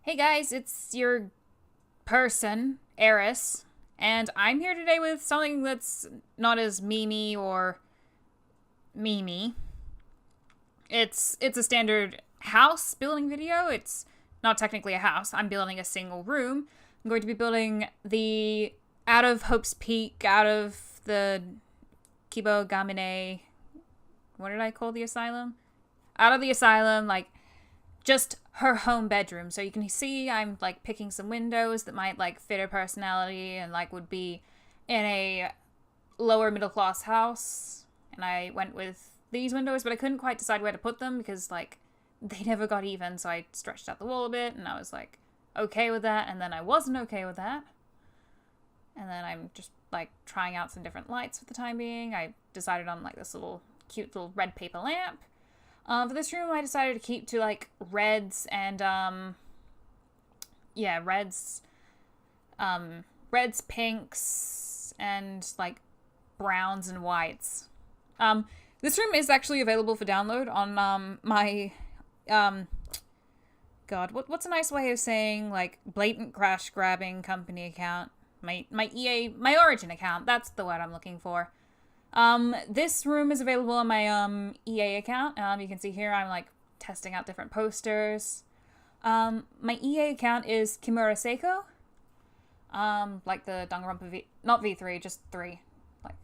Hey guys, it's your person, Eris, and I'm here today with something that's not as memey or memey. It's a standard house building video. It's not technically a house. I'm building a single room. I'm going to be building the out of Hope's Peak, out of the Kibo Gamine. What did I call the asylum? Out of the asylum, like just her home bedroom. So you can see I'm like picking some windows that might like fit her personality and like would be in a lower middle class house. And I went with these windows, but I couldn't quite decide where to put them because like they never got even. So I stretched out the wall a bit and I was like okay with that. And then I wasn't okay with that. And then I'm just like trying out some different lights for the time being. I decided on like this little cute little red paper lamp. For this room, I decided to keep to, like, reds and, reds, pinks, and, like, browns and whites. This room is actually available for download on, my, God, what's a nice way of saying, like, blatant crash grabbing company account? My Origin account, that's the word I'm looking for. This room is available on my, EA account. You can see here I'm, like, testing out different posters. My EA account is Kimura Seiko. Like the Danganronpa not V3, just 3. Like,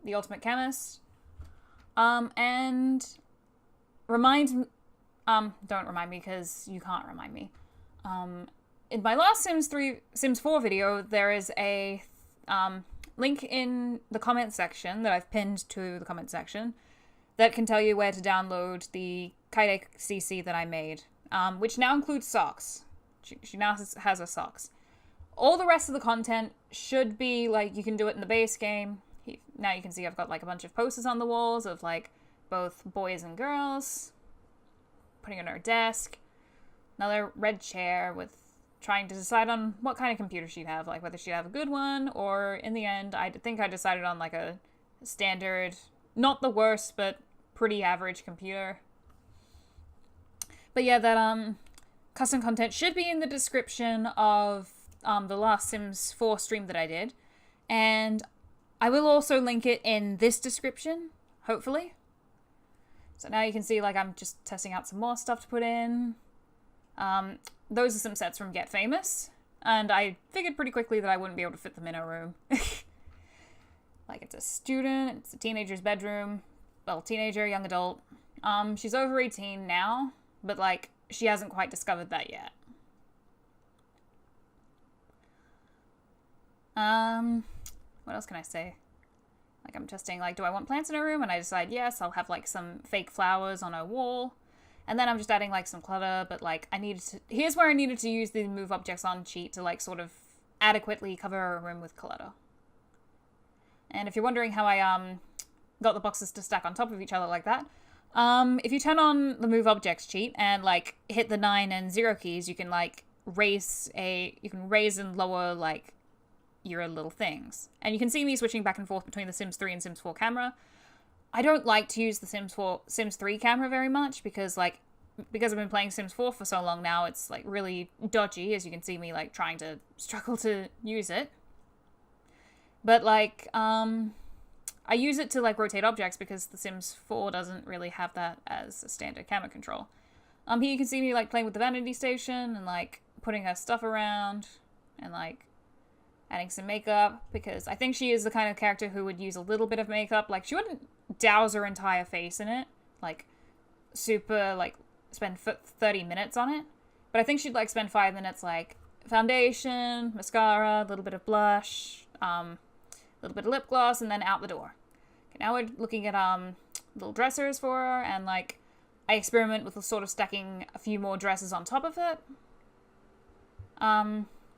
the Ultimate Chemist. And don't remind me because you can't remind me. In my last Sims 4 video, there is a, link in the comment section that I've pinned to the comment section that can tell you where to download the Kaide CC that I made, which now includes socks. She now has her socks. All the rest of the content should be, like, you can do it in the base game. Now you can see I've got, like, a bunch of posters on the walls of, like, both boys and girls. Putting it on her desk. Another red chair with trying to decide on what kind of computer she'd have, like whether she'd have a good one, or in the end, I think I decided on like a standard, not the worst, but pretty average computer. But yeah, that custom content should be in the description of the last Sims 4 stream that I did, and I will also link it in this description, hopefully. So now you can see like I'm just testing out some more stuff to put in. Those are some sets from Get Famous, and I figured pretty quickly that I wouldn't be able to fit them in a room. Like, it's a student, it's a teenager's bedroom, well, teenager, young adult. She's over 18 now, but, like, she hasn't quite discovered that yet. What else can I say? Like, I'm testing, like, do I want plants in a room? And I decide, yes, I'll have, like, some fake flowers on a wall. And then I'm just adding, like, some clutter, but, like, here's where I needed to use the move objects on cheat to, like, sort of adequately cover a room with clutter. And if you're wondering how I, got the boxes to stack on top of each other like that, if you turn on the move objects cheat and, like, hit the 9 and 0 keys, you can, like, raise and lower, like, your little things. And you can see me switching back and forth between the Sims 3 and Sims 4 camera. I don't like to use the Sims 3 camera very much because I've been playing Sims 4 for so long now, it's like really dodgy, as you can see me like trying to struggle to use it. But like, I use it to like rotate objects because the Sims 4 doesn't really have that as a standard camera control. Here you can see me like playing with the vanity station and like putting her stuff around and like adding some makeup because I think she is the kind of character who would use a little bit of makeup. Like, she wouldn't douse her entire face in it, like, super, like, spend 30 minutes on it. But I think she'd, like, spend 5 minutes, like, foundation, mascara, a little bit of blush, a little bit of lip gloss, and then out the door. Okay, now we're looking at, little dressers for her, and, like, I experiment with sort of stacking a few more dresses on top of it.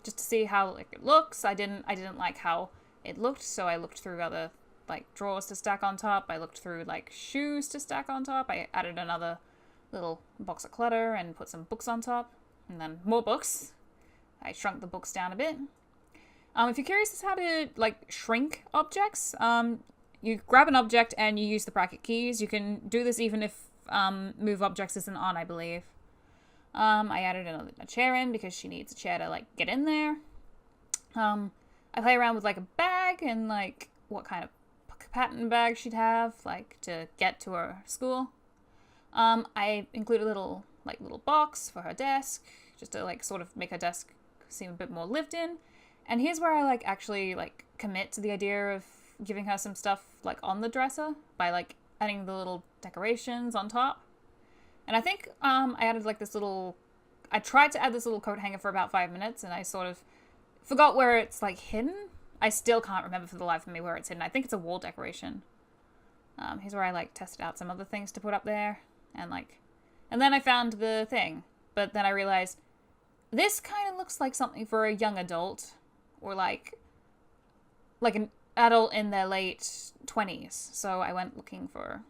Just to see how like it looks. I didn't like how it looked, so I looked through other like drawers to stack on top. I looked through like shoes to stack on top. I added another little box of clutter and put some books on top, and then more books. I shrunk the books down a bit. If you're curious as to how to like shrink objects, you grab an object and you use the bracket keys. You can do this even if move objects isn't on, I believe. I added a chair in because she needs a chair to like get in there. I play around with like a bag and like what kind of pattern bag she'd have like to get to her school. I include a little box for her desk just to like sort of make her desk seem a bit more lived in. And here's where I like actually like commit to the idea of giving her some stuff like on the dresser by like adding the little decorations on top. And I think I added like this little, I tried to add this little coat hanger for about 5 minutes and I sort of forgot where it's like hidden. I still can't remember for the life of me where it's hidden. I think it's a wall decoration. Here's where I like tested out some other things to put up there and then I found the thing, but then I realized this kind of looks like something for a young adult or like an adult in their late 20s. So I went looking for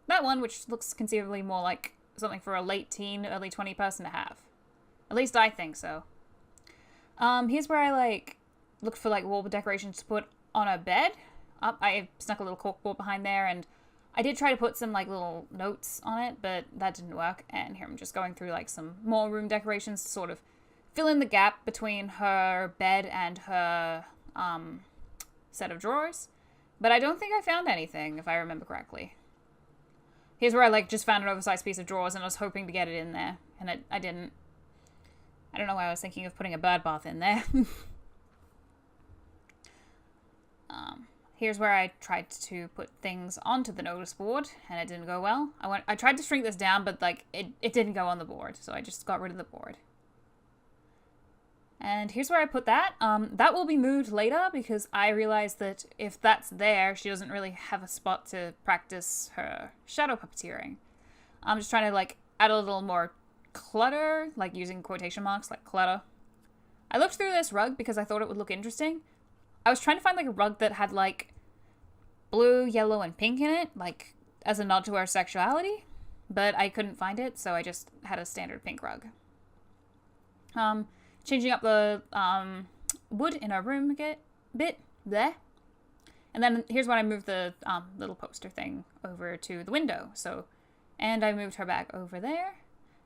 that one, which looks conceivably more like something for a late teen, early 20 person to have. At least I think so. Here's where I like looked for like wall decorations to put on a bed. I snuck a little corkboard behind there, and I did try to put some like little notes on it, but that didn't work. And here I'm just going through like some more room decorations to sort of fill in the gap between her bed and her set of drawers. But I don't think I found anything, if I remember correctly. Here's where I like just found an oversized piece of drawers and I was hoping to get it in there, and I didn't. I don't know why I was thinking of putting a bird bath in there. Here's where I tried to put things onto the notice board, and it didn't go well. I tried to shrink this down, but like it didn't go on the board, so I just got rid of the board. And here's where I put that. That will be moved later because I realized that if that's there, she doesn't really have a spot to practice her shadow puppeteering. I'm just trying to like add a little more clutter, like using quotation marks, like clutter. I looked through this rug because I thought it would look interesting. I was trying to find like a rug that had like blue, yellow, and pink in it, like as a nod to her sexuality, but I couldn't find it, so I just had a standard pink rug. Changing up the wood in our room a bit there. And then here's when I moved the little poster thing over to the window. And I moved her back over there.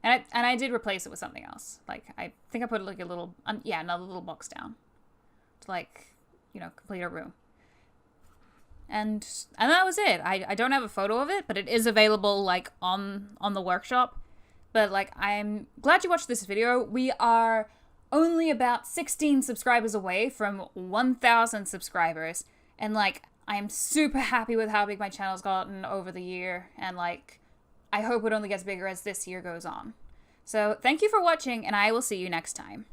And I did replace it with something else. Like, I think I put like a little, another little box down to like, complete our room. And that was it. I don't have a photo of it, but it is available like on the workshop. But like, I'm glad you watched this video. We are only about 16 subscribers away from 1,000 subscribers. And like, I am super happy with how big my channel's gotten over the year. And like, I hope it only gets bigger as this year goes on. So thank you for watching, and I will see you next time.